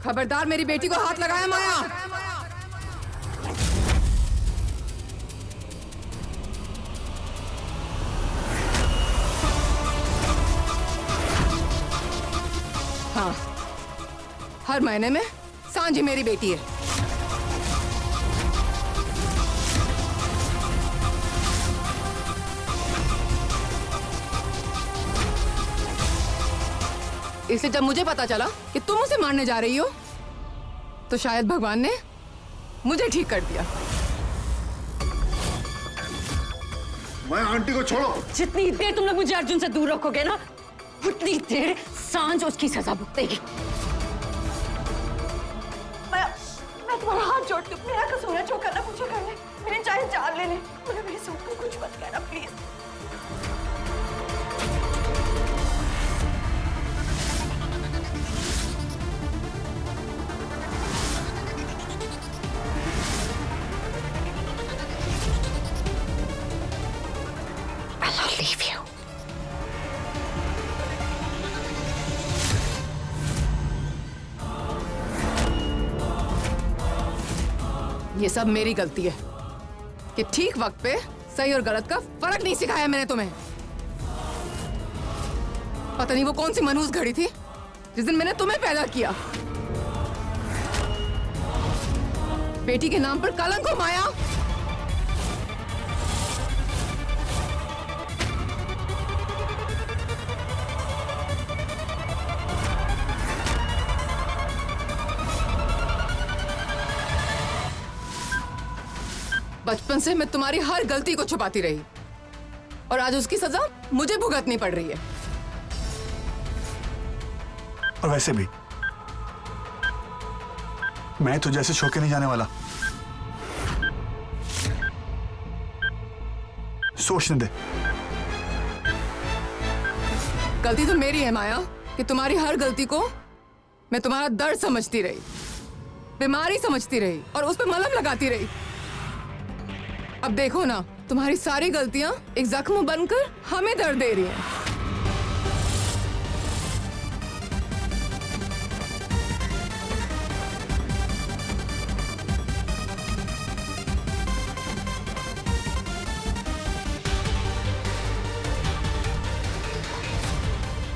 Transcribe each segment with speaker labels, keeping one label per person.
Speaker 1: खबरदार मेरी बेटी को हाथ लगाया माया। हाँ, हर महीने में सांझी मेरी बेटी है। इसलिए जब मुझे पता चला कि तुम उसे मारने जा रही हो तो शायद भगवान ने मुझे ठीक कर दिया।
Speaker 2: मैं आंटी को छोड़ो।
Speaker 3: जितनी देर तुम लोग मुझे अर्जुन से दूर रखोगे ना, उतनी देर सांझ उसकी सजा भुगतेगी। मैं तुम्हारा हाथ जोड़ती हूँ, मेरा कसूर है, जो करना मुझे करने, मेरी चाहे जान ले ले, मुझे मेरे सूट को कुछ मत कहना प्लीज। I'll leave you.
Speaker 1: ये सब मेरी गलती है कि ठीक वक्त पे सही और गलत का फर्क नहीं सिखाया मैंने तुम्हें। पता नहीं वो कौन सी मनहूस घड़ी थी जिस दिन मैंने तुम्हें पैदा किया। बेटी के नाम पर कलंक हो माया। बचपन से मैं तुम्हारी हर गलती को छुपाती रही और आज उसकी सजा मुझे भुगतनी पड़ रही है।
Speaker 2: और वैसे भी मैं तुझे ऐसे छोड़ के नहीं जाने वाला। सोचने दे।
Speaker 1: गलती तो मेरी है माया कि तुम्हारी हर गलती को मैं तुम्हारा दर्द समझती रही, बीमारी समझती रही और उस पर मलहम लगाती रही। अब देखो ना, तुम्हारी सारी गलतियां एक जख्म बनकर हमें दर्द दे रही हैं।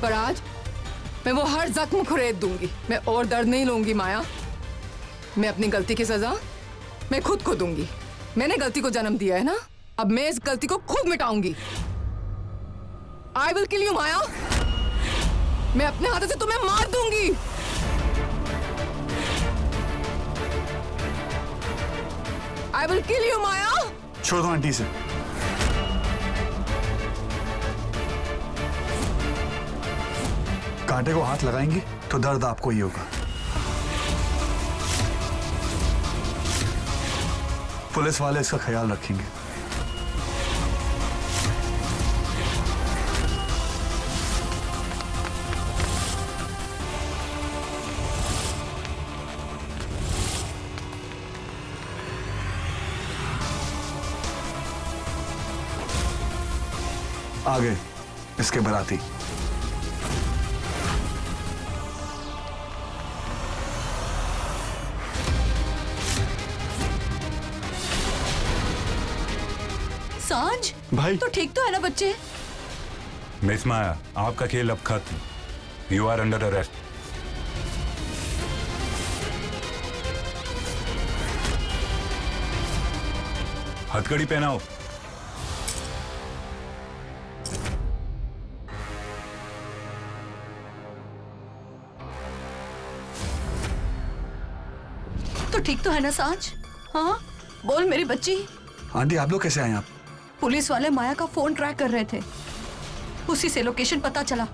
Speaker 1: पर आज मैं वो हर जख्म खुरेद दूंगी। मैं और दर्द नहीं लूंगी माया। मैं अपनी गलती की सजा मैं खुद को दूंगी। मैंने गलती को जन्म दिया है ना, अब मैं इस गलती को खुद मिटाऊंगी। आई विल किल यू माया। मैं अपने हाथों से तुम्हें मार दूंगी। आई विल किल यू माया।
Speaker 2: छोड़ दो आंटी से। कांटे को हाथ लगाएंगी तो दर्द आपको ही होगा। पुलिस वाले इसका ख्याल रखेंगे। आगे इसके बराती।
Speaker 3: सांझ
Speaker 2: भाई
Speaker 3: तो ठीक तो है ना बच्चे?
Speaker 4: मिस माया, आपका खेल अब खत्म। You are under arrest. हथकड़ी पहनाओ।
Speaker 3: तो ठीक तो है ना सांझ? हाँ बोल मेरी बच्ची।
Speaker 2: आंटी आप लोग कैसे आए आप?
Speaker 3: पुलिस वाले माया का फोन ट्रैक कर रहे थे, उसी से लोकेशन पता चला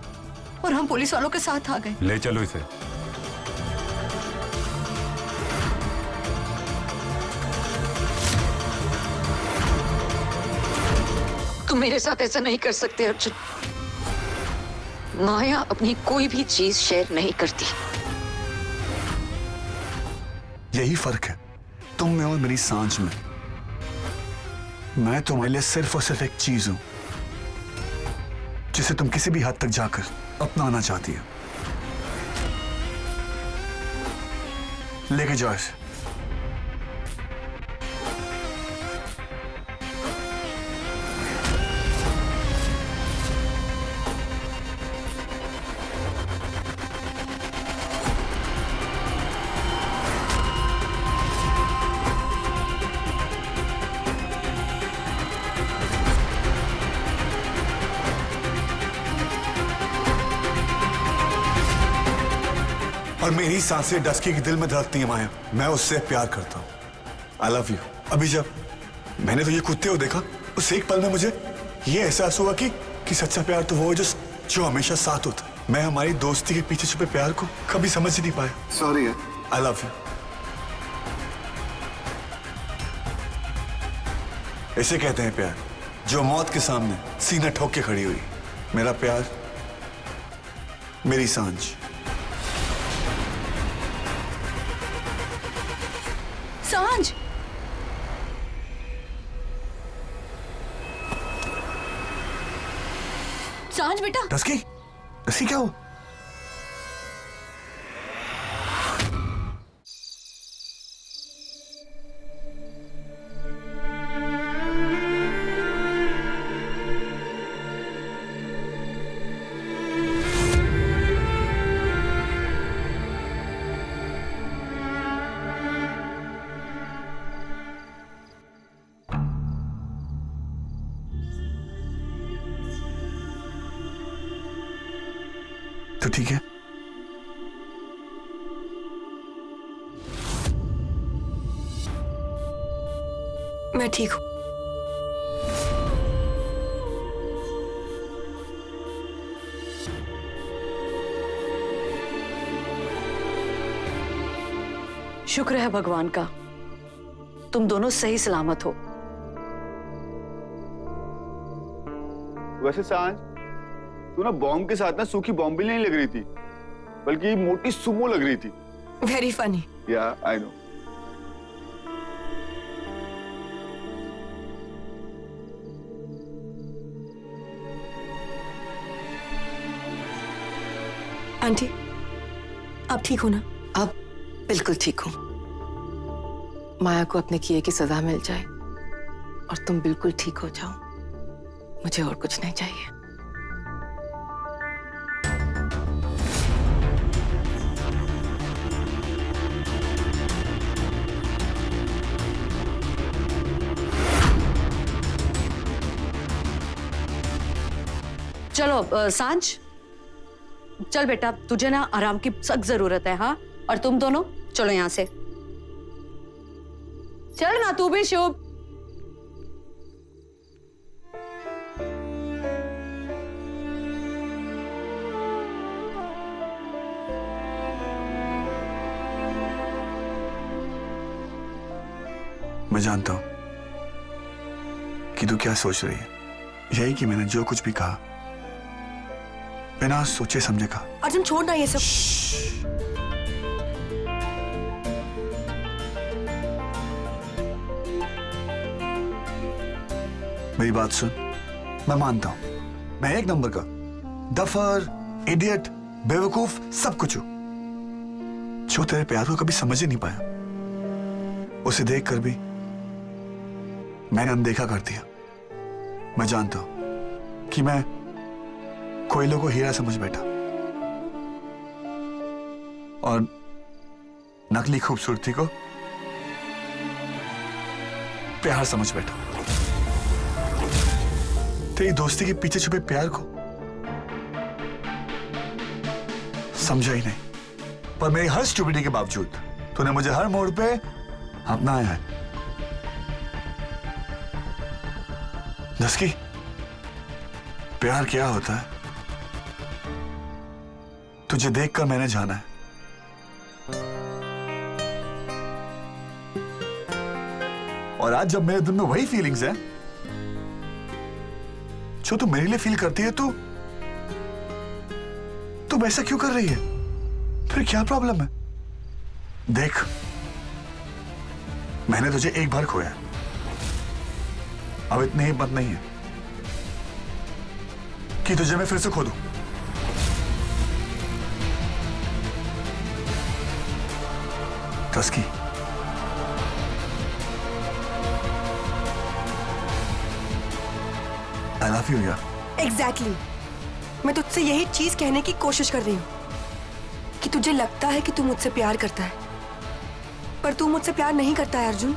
Speaker 3: और हम पुलिस वालों के साथ आ गए।
Speaker 4: ले चलो इसे।
Speaker 3: तुम मेरे साथ ऐसा नहीं कर सकते अर्जुन। माया अपनी कोई भी चीज शेयर नहीं करती।
Speaker 2: यही फर्क है तुम में और मेरी सांझ में। मैं तुम्हारे लिए सिर्फ और सिर्फ एक चीज हूं जिसे तुम किसी भी हद तक जाकर अपनाना चाहती हो। लेके जाओ इसे। और मेरी सांसें डस्की के दिल में धड़कती हैं माया। मैं उससे प्यार करता हूं। I love you. अभी जब मैंने तो ये कुत्ते को देखा, उस एक पल में मुझे ये एहसास हुआ कि सच्चा प्यार तो वो है जो हमेशा साथ होता है। मैं हमारी दोस्ती के पीछे छुपे प्यार को कभी समझ ही नहीं पाया। सॉरी है। I love you. ऐसे कहते हैं प्यार, जो मौत के सामने सीना ठोक के खड़ी हुई। मेरा प्यार, मेरी सांझ।
Speaker 3: सांझ, सांझ बेटा।
Speaker 2: डस्की क्या हो? तो ठीक है।
Speaker 3: मैं ठीक हूं। शुक्र है भगवान का, तुम दोनों सही सलामत हो।
Speaker 5: वैसे सांझ, तू ना बॉम्ब के साथ ना सूखी बॉम्ब भी नहीं लग रही थी, बल्कि मोटी सुमो लग रही थी।
Speaker 3: Very funny.
Speaker 5: या आई नो।
Speaker 3: आंटी, आप ठीक हो ना?
Speaker 1: अब बिल्कुल ठीक हूँ। माया को अपने किए की सजा मिल जाए और तुम बिल्कुल ठीक हो जाओ, मुझे और कुछ नहीं चाहिए।
Speaker 6: चलो सांझ, चल बेटा, तुझे ना आराम की सख्त जरूरत है। हाँ, और तुम दोनों चलो यहां से। चल ना तू भी शुभ।
Speaker 2: मैं जानता हूं कि तू क्या सोच रही है। यही कि मैंने जो कुछ भी कहा बिना सोचे समझे कहा।
Speaker 3: अर्जुन छोड़ना ये सब।
Speaker 2: मेरी बात सुन, मैं मानता हूं मैं एक नंबर का दफर, इडियट, बेवकूफ सब कुछ हूं, जो तेरे प्यार को कभी समझ ही नहीं पाया। उसे देखकर भी मैंने अनदेखा कर दिया। मैं जानता हूं कि मैं कोयलों को हीरा समझ बैठा और नकली खूबसूरती को प्यार समझ बैठा। तेरी दोस्ती के पीछे छुपे प्यार को समझा ही नहीं, पर मेरी हर स्टूपिडिटी के बावजूद तूने मुझे हर मोड़ पे अपनाया है। डस्की, प्यार क्या होता है तुझे देखकर मैंने जाना है। और आज जब मेरे दिल में वही फीलिंग्स हैं जो तू मेरे लिए फील करती है, तू वैसा क्यों कर रही है? फिर क्या प्रॉब्लम है? देख, मैंने तुझे एक बार खोया, अब इतनी हिम्मत नहीं है कि तुझे मैं फिर से खो दूं। टस्की, आई लव यू यार।
Speaker 3: एग्जैक्टली मैं तुझसे यही चीज कहने की कोशिश कर रही हूँ कि तुझे लगता है कि तू मुझसे प्यार करता है, पर तू मुझसे प्यार नहीं करता है अर्जुन।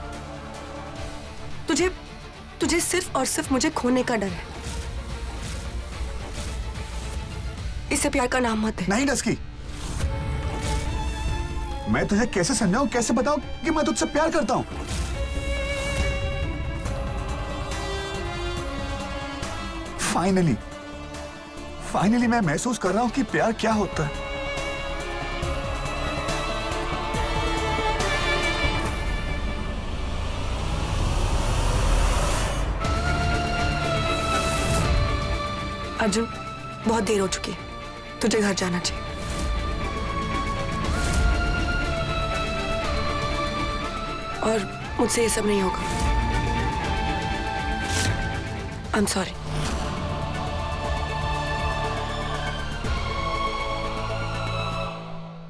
Speaker 3: तुझे तुझे सिर्फ और सिर्फ मुझे खोने का डर है। इसे प्यार का नाम मत दे।
Speaker 2: नहीं टस्की, मैं तुझे कैसे समझाऊं, कैसे बताऊं कि मैं तुझसे प्यार करता हूं? फाइनली मैं महसूस कर रहा हूं कि प्यार क्या होता है।
Speaker 3: अर्जुन बहुत देर हो चुकी है, तुझे घर जाना चाहिए। और मुझसे ये सब नहीं होगा। I am sorry.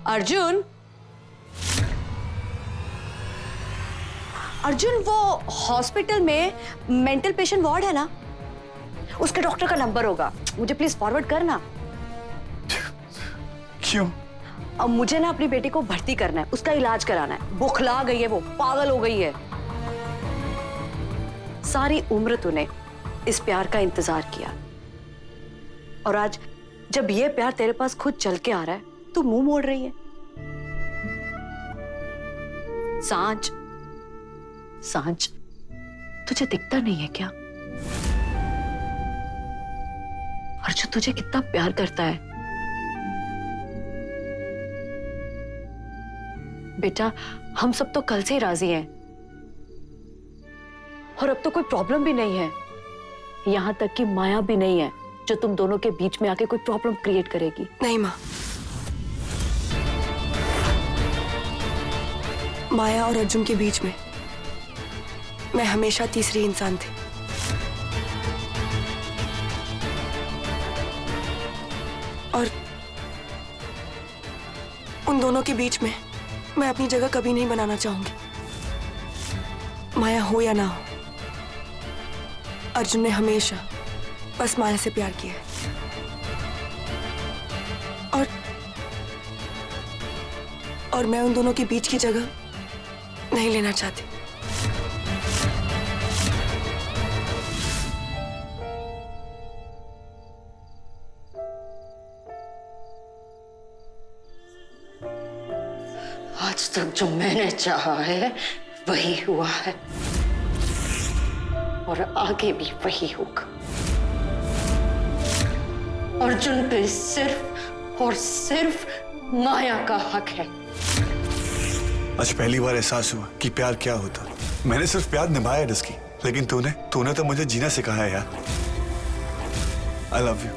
Speaker 6: Arjun, Arjun वो हॉस्पिटल में मेंटल पेशेंट वार्ड है ना, उसके डॉक्टर का नंबर होगा, मुझे प्लीज फॉरवर्ड करना।
Speaker 2: क्यों?
Speaker 6: अब मुझे ना अपनी बेटी को भर्ती करना है, उसका इलाज कराना है। बुखला गई है, वो पागल हो गई है। सारी उम्र तूने इस प्यार का इंतजार किया, और आज जब ये प्यार तेरे पास खुद चल के आ रहा है, तू मुंह मोड़ रही है। सांच, सांच, तुझे दिखता नहीं है क्या? अर्जुन तुझे कितना प्यार करता है। बेटा, हम सब तो कल से ही राजी हैं, और अब तो कोई प्रॉब्लम भी नहीं है। यहां तक कि माया भी नहीं है जो तुम दोनों के बीच में आके कोई प्रॉब्लम क्रिएट करेगी।
Speaker 3: नहीं माँ, माया और अर्जुन के बीच में मैं हमेशा तीसरी इंसान थी। और उन दोनों के बीच में मैं अपनी जगह कभी नहीं बनाना चाहूंगी। माया हो या ना हो, अर्जुन ने हमेशा बस माया से प्यार किया है। और मैं उन दोनों के बीच की जगह नहीं लेना चाहती।
Speaker 6: आज तक जो मैंने चाहा है वही हुआ है, और आगे भी वही होगा। अर्जुन पे सिर्फ और सिर्फ माया का हक है।
Speaker 2: आज पहली बार एहसास हुआ कि प्यार क्या होता। मैंने सिर्फ प्यार निभाया डस्की, लेकिन तूने तो मुझे जीना सिखाया यार। I love you.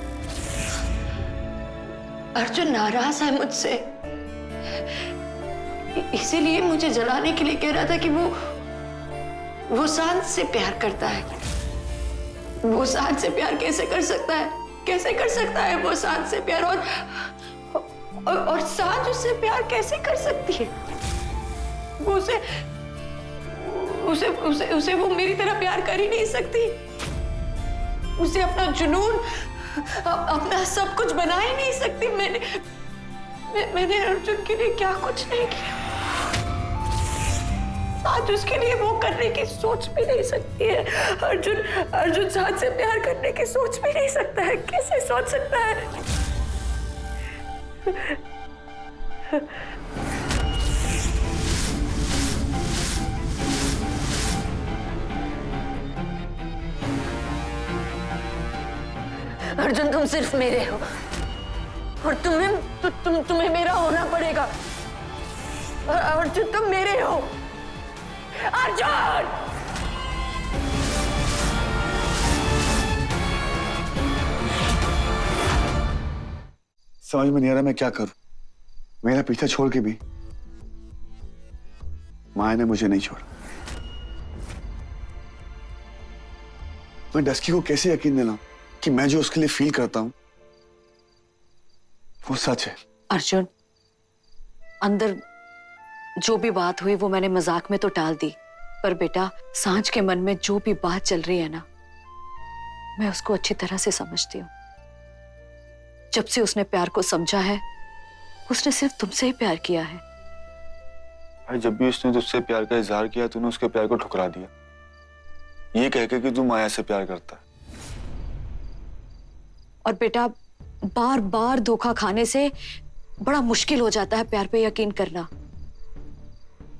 Speaker 6: अर्जुन नाराज है मुझसे, इसीलिए मुझे जलाने के लिए कह रहा था कि वो सांझ से प्यार करता है। वो सांझ से प्यार कैसे कर सकता है? कैसे कर सकता है वो सांझ से प्यार? और सांझ उससे प्यार कैसे कर सकती है? वो उसे वो मेरी तरह प्यार कर ही नहीं सकती। उसे अपना जुनून, अपना सब कुछ बना ही नहीं सकती। मैंने अर्जुन के लिए क्या कुछ नहीं किया। आज उसके लिए वो करने की सोच भी नहीं सकती है। अर्जुन साथ से प्यार करने की सोच भी नहीं सकता है। कैसे सोच सकता है? अर्जुन तुम सिर्फ मेरे हो, और तुम्हें मेरा होना पड़ेगा। अर्जुन तुम मेरे हो। अर्जुन!
Speaker 2: समझ में नहीं आ रहा मैं क्या करूं। मेरा पीछा छोड़ के भी माया ने मुझे नहीं छोड़ा। मैं डस्की को कैसे यकीन दिलाऊं कि मैं जो उसके लिए फील करता हूं वो सच है।
Speaker 6: अर्जुन, अंदर जो भी बात हुई वो मैंने मजाक में तो टाल दी, पर बेटा सांझ के मन में जो भी बात चल रही है ना, मैं उसको अच्छी तरह से समझती हूँ। जब से उसने प्यार को समझा है, उसने सिर्फ तुमसे ही प्यार किया है।
Speaker 5: भाई जब भी उसने तुझसे प्यार का इजहार किया तूने उसके प्यार को ठुकरा दिया, ये कह के कि तू माया से प्यार करता है।
Speaker 6: और बेटा बार बार धोखा खाने से बड़ा मुश्किल हो जाता है प्यार पे यकीन करना।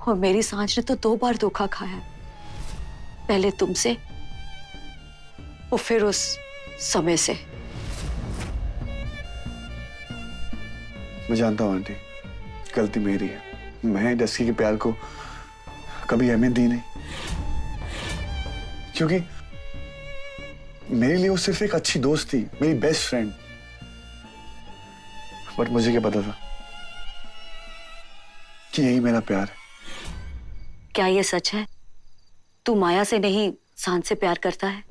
Speaker 6: और मेरी सांझ ने तो 2 बार धोखा खाया, पहले तुमसे और फिर उस समय से।
Speaker 2: मैं जानता हूँ आंटी, गलती मेरी है। मैं डस्की के प्यार को कभी अहमियत दी नहीं, क्योंकि मेरे लिए वो सिर्फ एक अच्छी दोस्त थी, मेरी बेस्ट फ्रेंड। बट मुझे क्या पता था कि यही मेरा प्यार है।
Speaker 6: क्या ये सच है? तू माया से नहीं सांझ से प्यार करता है?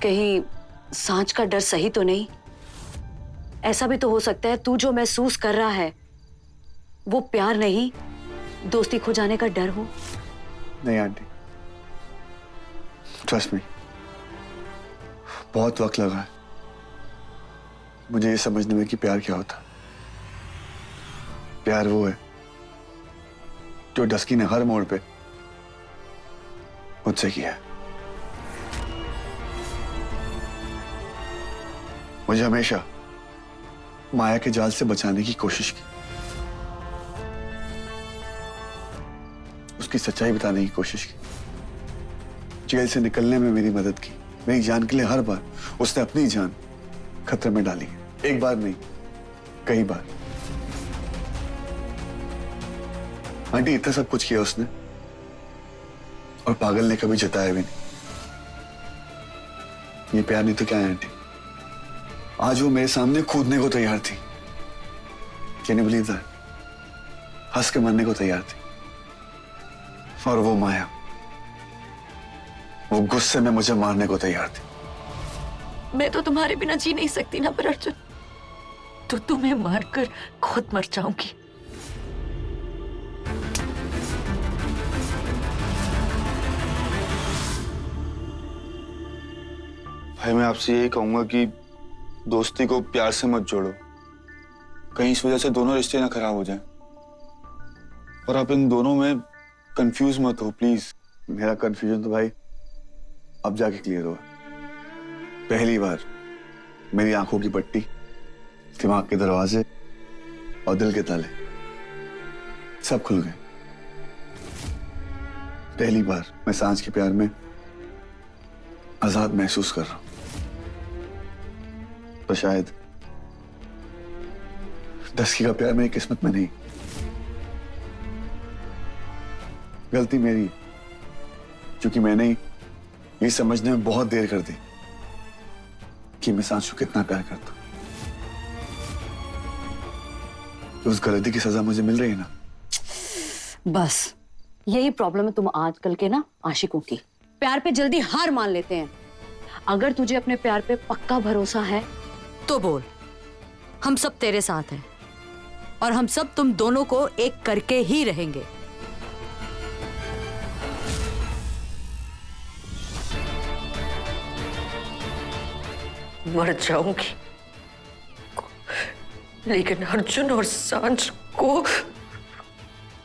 Speaker 6: कहीं सांझ का डर सही तो नहीं? ऐसा भी तो हो सकता है तू जो महसूस कर रहा है वो प्यार नहीं, दोस्ती खो जाने का डर हो।
Speaker 2: नहीं आंटी, ट्रस्ट मी, बहुत वक्त लगा है मुझे ये समझने में कि प्यार क्या होता है। प्यार वो है जो डस्की ने हर मोड़ पे मुझसे किया है। मुझे हमेशा माया के जाल से बचाने की कोशिश की, उसकी सच्चाई बताने की कोशिश की, जेल से निकलने में मेरी मदद की। मेरी जान के लिए हर बार उसने अपनी जान खतरे में डाली है। एक बार नहीं, कई बार। आंटी, इतना सब कुछ किया उसने और पागल ने कभी जताया भी नहीं। ये प्यार नहीं तो क्या है आंटी? आज वो मेरे सामने कूदने को तैयार थी, कैन यू बिलीव दैट? हंस के मरने को तैयार थी। और वो माया, वो गुस्से में मुझे मारने को तैयार थी।
Speaker 6: मैं तो तुम्हारे बिना जी नहीं सकती ना पर अर्जुन, तो तुम्हें मारकर खुद मर जाऊंगी।
Speaker 5: भाई मैं आपसे यही कहूंगा कि दोस्ती को प्यार से मत जोड़ो, कहीं इस वजह से दोनों रिश्ते ना खराब हो जाएं। और आप इन दोनों में कंफ्यूज मत हो प्लीज।
Speaker 2: मेरा कंफ्यूजन तो भाई अब जाके क्लियर हुआ। पहली बार मेरी आंखों की पट्टी, दिमाग के दरवाजे और दिल के ताले सब खुल गए। पहली बार मैं सांझ के प्यार में आजाद महसूस कर रहा हूं। तो शायद डस्की का प्यार मेरी किस्मत में नहीं, गलती मेरी है, क्योंकि मैंने ये समझने में बहुत देर कर दी कि मैं सांझ को कितना प्यार करता हूं। तो उस गलती की सजा मुझे मिल रही है ना।
Speaker 6: बस यही प्रॉब्लम है तुम आजकल के ना आशिकों की, प्यार पे जल्दी हार मान लेते हैं। अगर तुझे अपने प्यार पे पक्का भरोसा है तो बोल, हम सब तेरे साथ हैं और हम सब तुम दोनों को एक करके ही रहेंगे। मर जाऊंगी लेकिन अर्जुन और सांझ को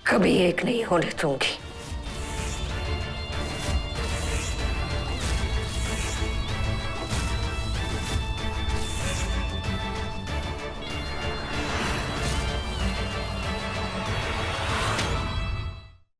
Speaker 6: कभी एक नहीं होने दूंगी।